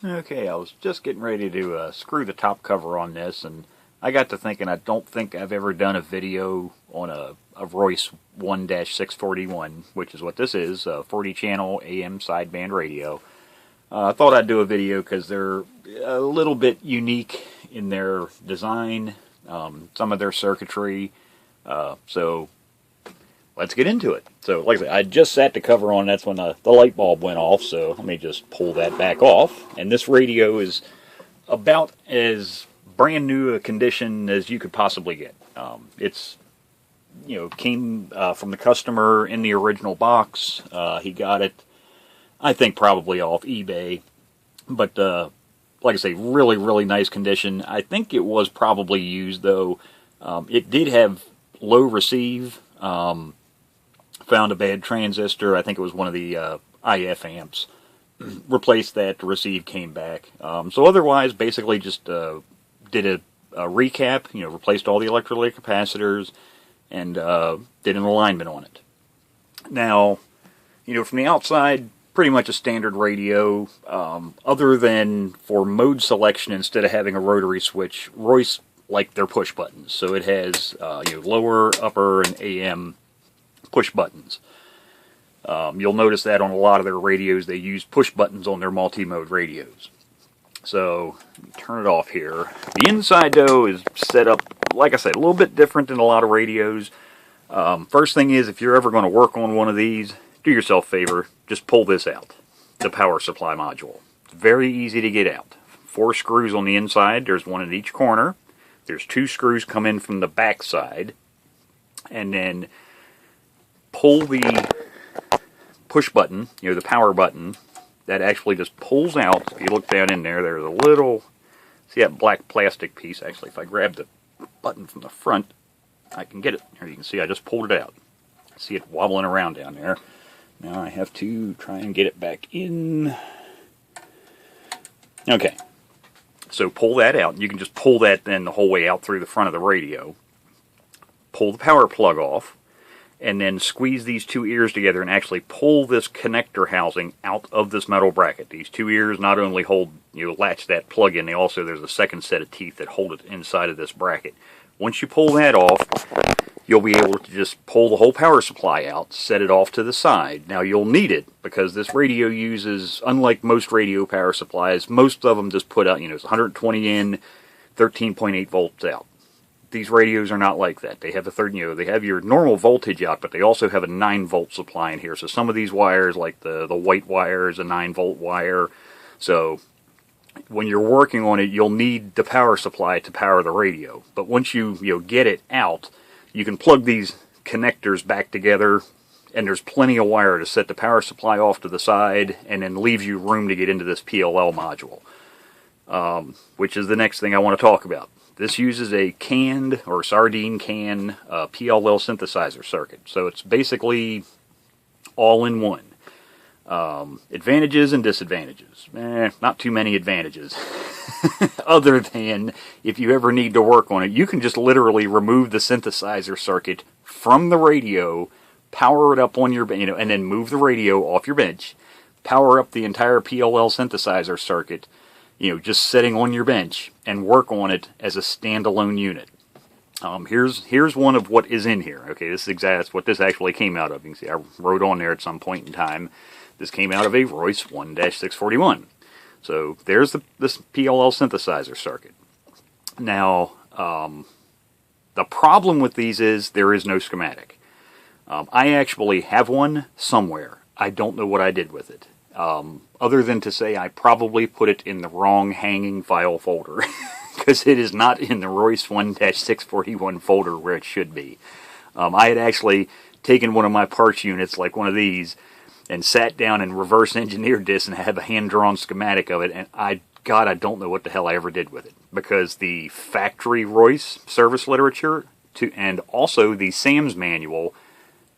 Okay, I was just getting ready to screw the top cover on this, and I got to thinking I don't think I've ever done a video on a Royce 1-641, which is what this is, a 40-channel AM sideband radio. I thought I'd do a video because they're a little bit unique in their design, some of their circuitry, so let's get into it. So, like I said, I just sat the cover on, that's when the light bulb went off, so let me just pull that back off. And this radio is about as brand new a condition as you could possibly get. It's, came from the customer in the original box. He got it, I think, probably off eBay. But, like I say, really, really nice condition. I think it was probably used, though. It did have low receive. Found a bad transistor. I think it was one of the IF amps. Replaced that. The receive came back. So otherwise, basically just did a recap. Replaced all the electrolytic capacitors and did an alignment on it. Now, from the outside, pretty much a standard radio. Other than for mode selection, instead of having a rotary switch, Royce liked their push buttons. So it has lower, upper, and AM push buttons. You'll notice that on a lot of their radios, they use push buttons on their multi-mode radios. So, turn it off here. The inside, though, is set up, like I said, a little bit different than a lot of radios. First thing is, if you're ever going to work on one of these, do yourself a favor, just pull this out, the power supply module. It's very easy to get out. 4 screws on the inside, there's one in each corner. There's 2 screws come in from the back side. And then pull the push button, the power button, that actually just pulls out. If you look down in there, there's a little, see that black plastic piece? Actually, if I grab the button from the front, I can get it. Here you can see I just pulled it out. See it wobbling around down there. Now I have to try and get it back in. Okay, so pull that out. You can just pull that then the whole way out through the front of the radio. Pull the power plug off. And then squeeze these 2 ears together and actually pull this connector housing out of this metal bracket. These 2 ears not only hold, latch that plug in, there's a second set of teeth that hold it inside of this bracket. Once you pull that off, you'll be able to just pull the whole power supply out, set it off to the side. Now you'll need it because this radio uses, unlike most radio power supplies, most of them just put out, it's 120 in, 13.8 volts out. These radios are not like that. They have they have your normal voltage out, but they also have a 9-volt supply in here. So some of these wires, like the white wire, is a 9-volt wire. So when you're working on it, you'll need the power supply to power the radio. But once you get it out, you can plug these connectors back together, and there's plenty of wire to set the power supply off to the side, and then leaves you room to get into this PLL module, which is the next thing I want to talk about. This uses a canned or sardine can PLL synthesizer circuit. So it's basically all in one. Advantages and disadvantages. Not too many advantages. Other than if you ever need to work on it, you can just literally remove the synthesizer circuit from the radio, power it up on your, and then move the radio off your bench, power up the entire PLL synthesizer circuit, just sitting on your bench, and work on it as a standalone unit. Here's one of what is in here. Okay, this is exactly what this actually came out of. You can see I wrote on there at some point in time. This came out of a Royce 1-641. So there's this PLL synthesizer circuit. Now, the problem with these is there is no schematic. I actually have one somewhere. I don't know what I did with it. Other than to say I probably put it in the wrong hanging file folder, because it is not in the Royce 1-641 folder where it should be. I had actually taken one of my parts units, like one of these, and sat down and reverse engineered this and have a hand-drawn schematic of it, and I don't know what the hell I ever did with it, because the factory Royce service literature and also the Sam's manual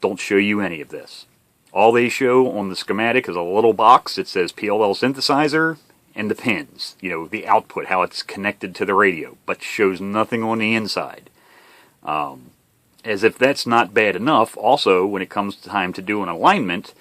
don't show you any of this. All they show on the schematic is a little box that says PLL synthesizer and the pins, the output, how it's connected to the radio, but shows nothing on the inside. As if that's not bad enough, also, when it comes time to do an alignment,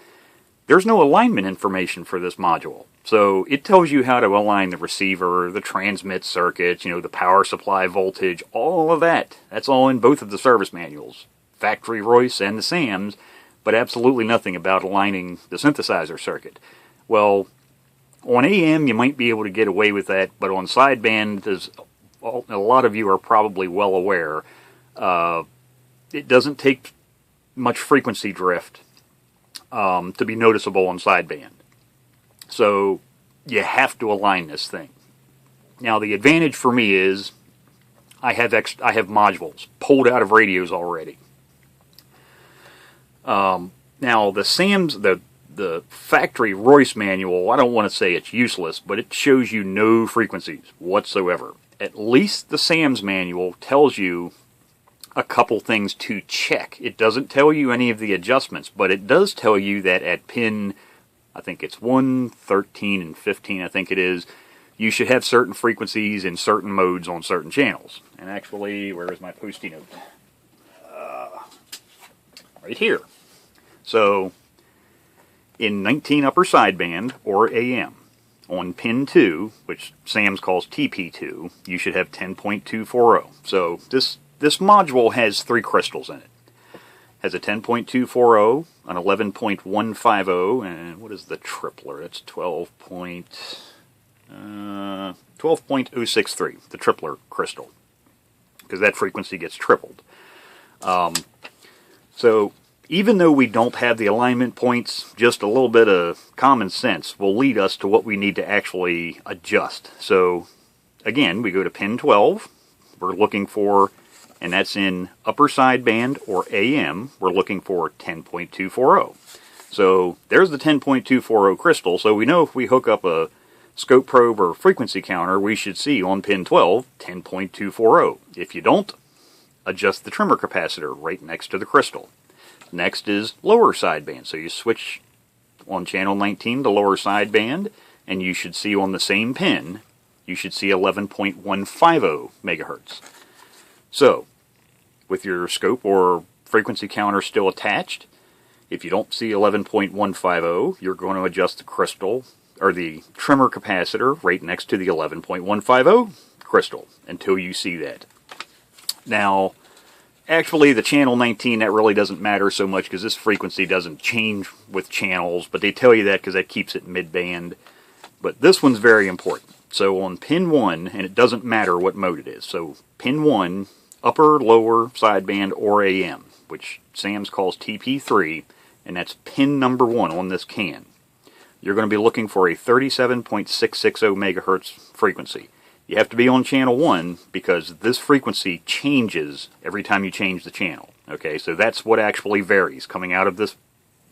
there's no alignment information for this module. So it tells you how to align the receiver, the transmit circuits, the power supply voltage, all of that. That's all in both of the service manuals, factory Royce and the Sam's, but absolutely nothing about aligning the synthesizer circuit. Well, on AM you might be able to get away with that, but on sideband, as a lot of you are probably well aware, it doesn't take much frequency drift to be noticeable on sideband. So you have to align this thing. Now the advantage for me is I have modules pulled out of radios already. Now the Sam's, the factory Royce manual, I don't want to say it's useless, but it shows you no frequencies whatsoever. At least the Sam's manual tells you a couple things to check. It doesn't tell you any of the adjustments, but it does tell you that at pin, I think it's 1, 13, and 15, I think it is, you should have certain frequencies in certain modes on certain channels. And actually, where is my Post-it note? Right here. So, in 19 upper sideband, or AM, on pin 2, which Sam's calls TP2, you should have 10.240. So, this module has 3 crystals in it. Has a 10.240, an 11.150, and what is the tripler? It's 12.063, the tripler crystal, because that frequency gets tripled. So even though we don't have the alignment points, just a little bit of common sense will lead us to what we need to actually adjust. So again, we go to pin 12, we're looking for, and that's in upper sideband or AM, we're looking for 10.240. So there's the 10.240 crystal, so we know if we hook up a scope probe or frequency counter, we should see on pin 12, 10.240. If you don't, adjust the trimmer capacitor right next to the crystal. Next is lower sideband, so you switch on channel 19 to lower sideband, and you should see on the same pin, you should see 11.150 megahertz. So, with your scope or frequency counter still attached, if you don't see 11.150, you're going to adjust the crystal, or the trimmer capacitor, right next to the 11.150 crystal, until you see that. Now, actually, the channel 19, that really doesn't matter so much, because this frequency doesn't change with channels, but they tell you that because that keeps it mid-band. But this one's very important. So on pin 1, and it doesn't matter what mode it is, so pin 1, upper, lower, sideband, or AM, which Sam's calls TP3, and that's pin number 1 on this can. You're going to be looking for a 37.660 megahertz frequency. You have to be on channel 1 because this frequency changes every time you change the channel. Okay, so that's what actually varies coming out of this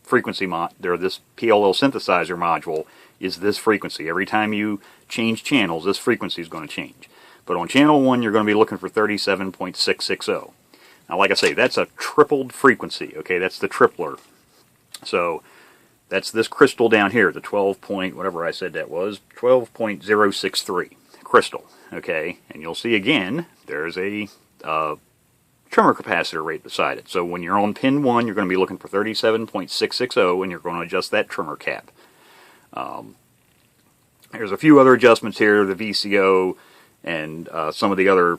frequency this PLL synthesizer module is this frequency. Every time you change channels, this frequency is going to change. But on channel 1, you're going to be looking for 37.660. Now, like I say, that's a tripled frequency. Okay, that's the tripler. So that's this crystal down here, the 12 point, whatever I said that was, 12.063 crystal. Okay, and you'll see again, there's a trimmer capacitor right beside it. So when you're on pin 1, you're going to be looking for 37.660, and you're going to adjust that trimmer cap. There's a few other adjustments here, the VCO, and some of the other,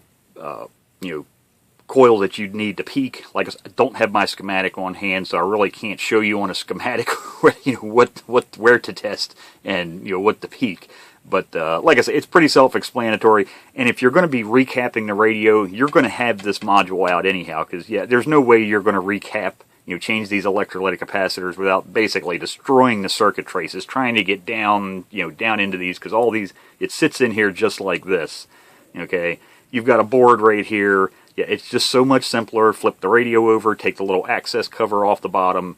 coils that you'd need to peak. Like I don't have my schematic on hand, so I really can't show you on a schematic, where to test and what to peak. But like I said, it's pretty self-explanatory. And if you're going to be recapping the radio, you're going to have this module out anyhow, because there's no way you're going to recap, change these electrolytic capacitors without basically destroying the circuit traces, trying to get down, down into these, because all these, it sits in here just like this. Okay, you've got a board right here. Yeah, it's just so much simpler. Flip the radio over, take the little access cover off the bottom,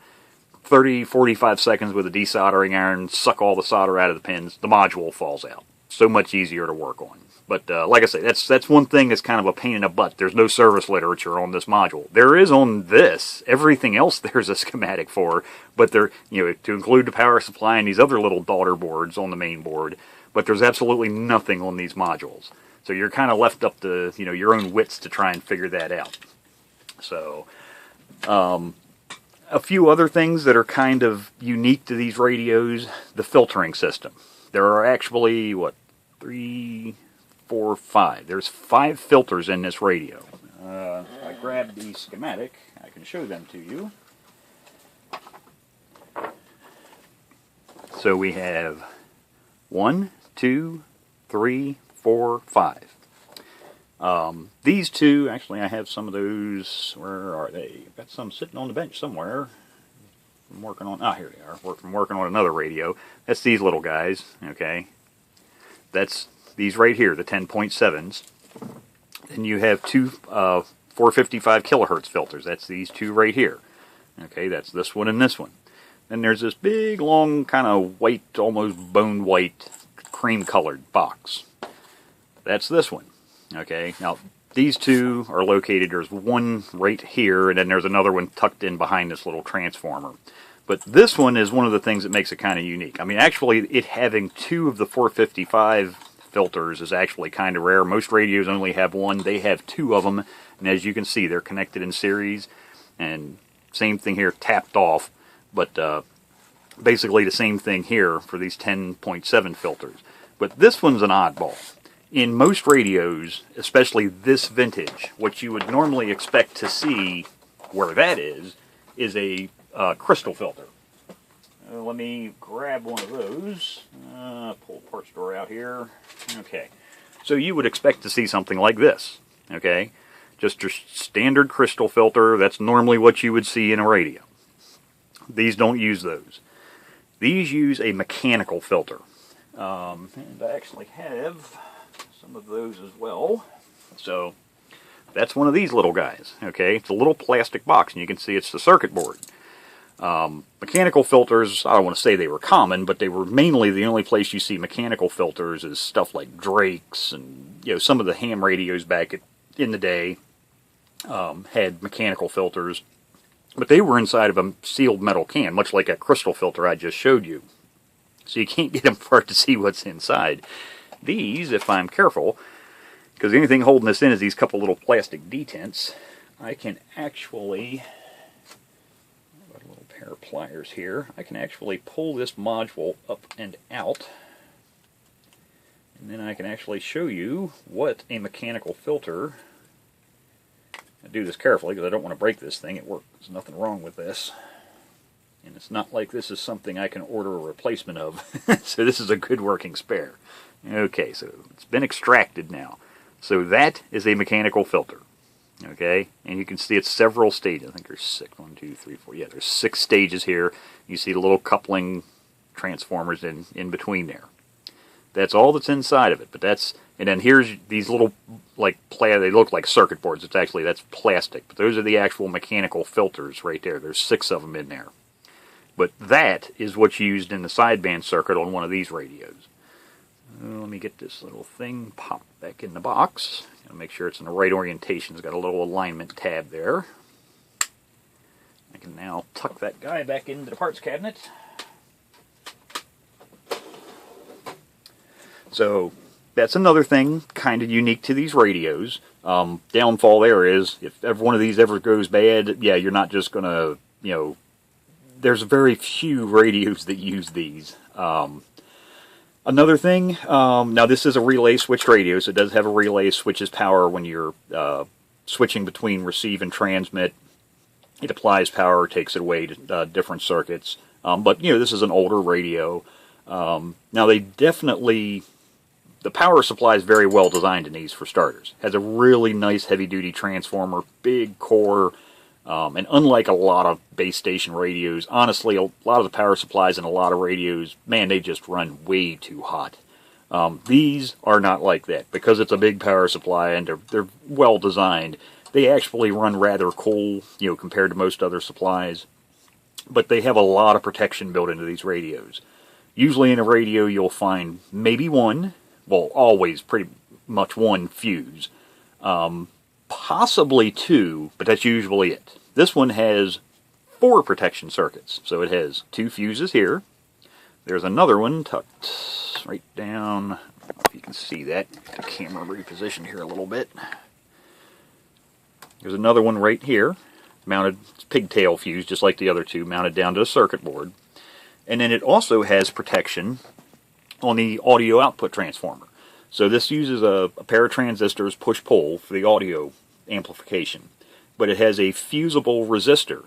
30-45 seconds with a desoldering iron, suck all the solder out of the pins, the module falls out. So much easier to work on. But like I say, that's one thing that's kind of a pain in the butt. There's no service literature on this module. There is on this. Everything else there's a schematic for, but there, to include the power supply and these other little daughter boards on the main board. But there's absolutely nothing on these modules. So you're kind of left up to, your own wits to try and figure that out. So, a few other things that are kind of unique to these radios, the filtering system. there are actually, what, 3, 4, 5. There's 5 filters in this radio. If I grab the schematic, I can show them to you. So we have 1, 2, 3, 4, 5. These two, actually I have some of those, where are they? I've got some sitting on the bench somewhere. I'm working on, here they are. I'm working on another radio. That's these little guys, okay? That's these right here, the 10.7s. Then you have two 455 kilohertz filters. That's these two right here. Okay, that's this one and this one. Then there's this big, long, kind of white, almost bone white, cream-colored box. That's this one. Okay, now these two are located, there's one right here, and then there's another one tucked in behind this little transformer. But this one is one of the things that makes it kind of unique. I mean, actually, it having two of the 455 filters is actually kind of rare. Most radios only have one. They have two of them, and as you can see, they're connected in series. And same thing here, tapped off, but basically the same thing here for these 10.7 filters. But this one's an oddball. In most radios, especially this vintage, what you would normally expect to see where that is a crystal filter. Let me grab one of those. Pull the parts drawer out here. Okay. So you would expect to see something like this. Okay. Just your standard crystal filter. That's normally what you would see in a radio. These don't use those. These use a mechanical filter. And I actually have some of those as well. So that's one of these little guys. Okay. It's a little plastic box, and you can see it's the circuit board. Mechanical filters, I don't want to say they were common, but they were mainly the only place you see mechanical filters is stuff like Drake's, and some of the ham radios back in the day had mechanical filters, but they were inside of a sealed metal can, much like a crystal filter I just showed you. So you can't get them far to see what's inside. These, if I'm careful, because the only thing holding this in is these couple little plastic detents, I can actually, a little pair of pliers here, I can actually pull this module up and out, and then I can actually show you what a mechanical filter, I do this carefully because I don't want to break this thing, it works, there's nothing wrong with this. And it's not like this is something I can order a replacement of. So this is a good working spare. Okay, so it's been extracted now. So that is a mechanical filter. Okay, and you can see it's several stages. I think there's 6, 1, 2, 3, 4. Yeah, there's 6 stages here. You see the little coupling transformers in between there. That's all that's inside of it. But that's, and then here's these little, like, they look like circuit boards. It's actually, that's plastic. But those are the actual mechanical filters right there. There's 6 of them in there. But that is what's used in the sideband circuit on one of these radios. Let me get this little thing popped back in the box. Gotta make sure it's in the right orientation. It's got a little alignment tab there. I can now tuck that guy back into the parts cabinet. So that's another thing kind of unique to these radios. Downfall there is, if every one of these ever goes bad, yeah, you're not just going to, there's very few radios that use these. Another thing, now this is a relay switched radio, so it does have a relay switches power when you're switching between receive and transmit. It applies power, takes it away to different circuits. But, this is an older radio. Now they definitely, the power supply is very well designed in these for starters. Has a really nice heavy-duty transformer, big core. And unlike a lot of base station radios, honestly, a lot of the power supplies in a lot of radios, man, they just run way too hot. These are not like that. Because it's a big power supply and they're well designed, they actually run rather cool, compared to most other supplies. But they have a lot of protection built into these radios. Usually in a radio you'll find maybe one, well, always pretty much one fuse. Possibly 2, but that's usually it. This one has 4 protection circuits. So it has 2 fuses here. There's another one tucked right down. I don't know if you can see that. Get the camera repositioned here a little bit. There's another one right here. Mounted, it's pigtail fuse, just like the other two, mounted down to a circuit board. And then it also has protection on the audio output transformer. So this uses a pair of transistors push-pull for the audio amplification, but it has a fusible resistor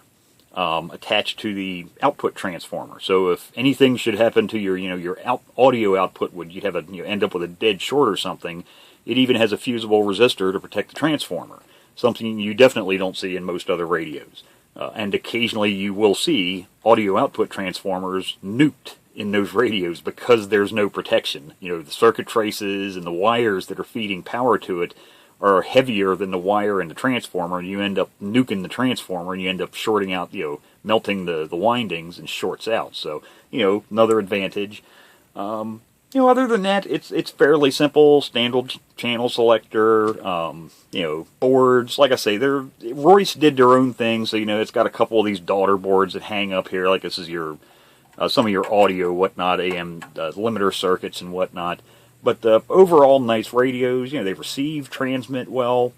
attached to the output transformer. So if anything should happen to your audio output, you'd have end up with a dead short or something, it even has a fusible resistor to protect the transformer. Something you definitely don't see in most other radios. And occasionally you will see audio output transformers nuked in those radios because there's no protection. The circuit traces and the wires that are feeding power to it are heavier than the wire in the transformer, and you end up nuking the transformer, and you end up shorting out, melting the windings and shorts out. So, another advantage. Other than that, it's fairly simple. Standard channel selector, boards. Like I say, Royce did their own thing, so it's got a couple of these daughter boards that hang up here. Like this is your some of your audio, whatnot, AM limiter circuits and whatnot. But overall, nice radios. They receive, transmit well.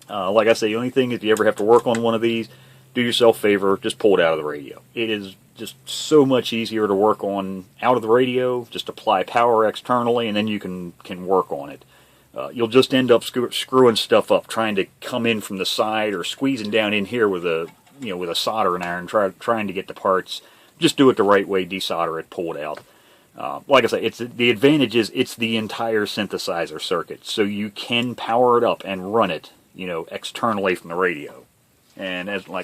Like I say, the only thing, if you ever have to work on one of these, do yourself a favor, just pull it out of the radio. It is just so much easier to work on out of the radio. Just apply power externally, and then you can work on it. You'll just end up screwing stuff up, trying to come in from the side or squeezing down in here with a soldering iron, trying to get the parts. Just do it the right way, desolder it, pull it out. Like I say, the advantage is it's the entire synthesizer circuit, so you can power it up and run it, externally from the radio. And as I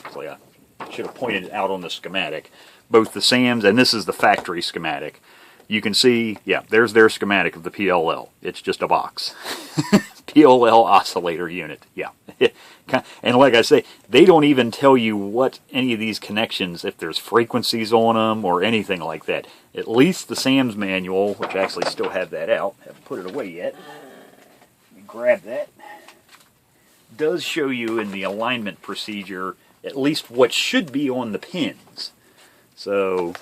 should have pointed out on the schematic, both the SAMs, and this is the factory schematic, you can see, there's their schematic of the PLL. It's just a box. PLL oscillator unit, And like I say, they don't even tell you what any of these connections, if there's frequencies on them or anything like that. At least the SAM's manual, which I actually still have that out, haven't put it away yet. Let me grab that. Does show you in the alignment procedure at least what should be on the pins. So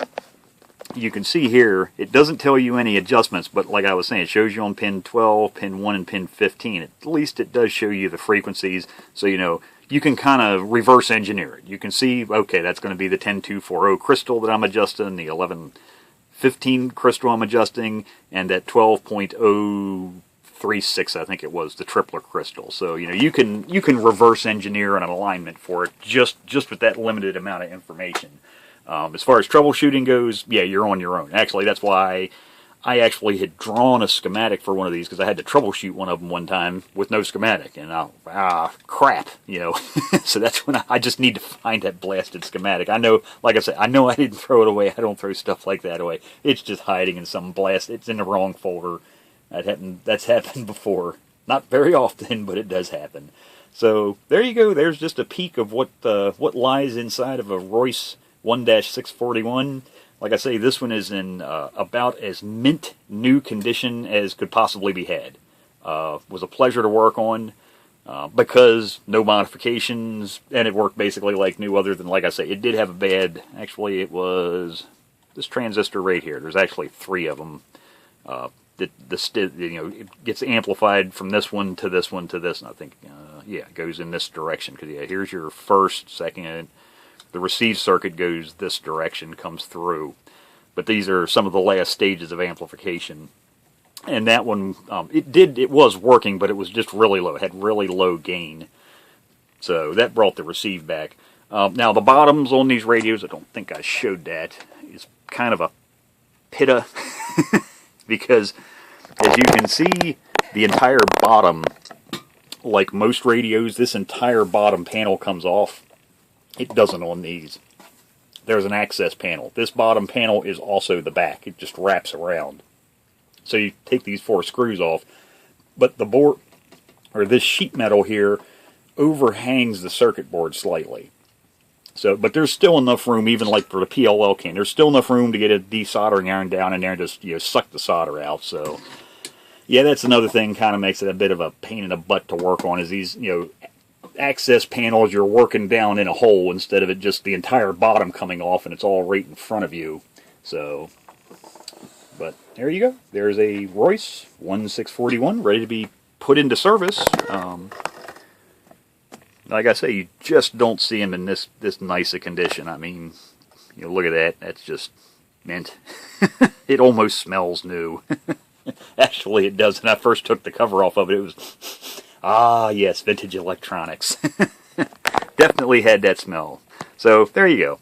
you can see here, it doesn't tell you any adjustments, but like I was saying, it shows you on pin 12, pin 1, and pin 15. At least it does show you the frequencies, so you can kind of reverse engineer it. You can see, okay, that's going to be the 10240 crystal that I'm adjusting, the 1115 crystal I'm adjusting, and that 12.036, I think it was, the tripler crystal. So, you can reverse engineer an alignment for it just with that limited amount of information. As far as troubleshooting goes, you're on your own. Actually, that's why I actually had drawn a schematic for one of these, because I had to troubleshoot one of them one time with no schematic, and crap, So that's when I just need to find that blasted schematic. I know, like I said, I know I didn't throw it away. I don't throw stuff like that away. It's just hiding in some blast. It's in the wrong folder. That's happened before. Not very often, but it does happen. So there you go. There's just a peek of what lies inside of a Royce 1-641. Like I say, this one is in about as mint new condition as could possibly be had. Was a pleasure to work on because no modifications, and it worked basically like new, other than, like I say, it did have a bad, actually it was this transistor right here. There's actually 3 of them. It gets amplified from this one to this one to this, and I think, it goes in this direction, because here's your first, second. The receive circuit goes this direction, comes through. But these are some of the last stages of amplification. And that one, it was working, but it was just really low. It had really low gain. So that brought the receive back. Now the bottoms on these radios, I don't think I showed that, is kind of a pitta. Because, as you can see, the entire bottom, like most radios, this entire bottom panel comes off. It doesn't on these. There's an access panel. This bottom panel is also the back. It just wraps around. So you take these 4 screws off, but the board, or this sheet metal here, overhangs the circuit board slightly. So, but there's still enough room, even like for the PLL can, there's still enough room to get a desoldering iron down in there and just suck the solder out. So, that's another thing, kind of makes it a bit of a pain in the butt to work on, is these access panels, you're working down in a hole instead of it just the entire bottom coming off and it's all right in front of you. So, but there you go. There's a Royce 1-641 ready to be put into service. Like I say, you just don't see them in this nice a condition. I mean, look at that. That's just mint. It almost smells new. Actually, it does. When I first took the cover off of it, it was, ah, yes, vintage electronics. Definitely had that smell. So, there you go.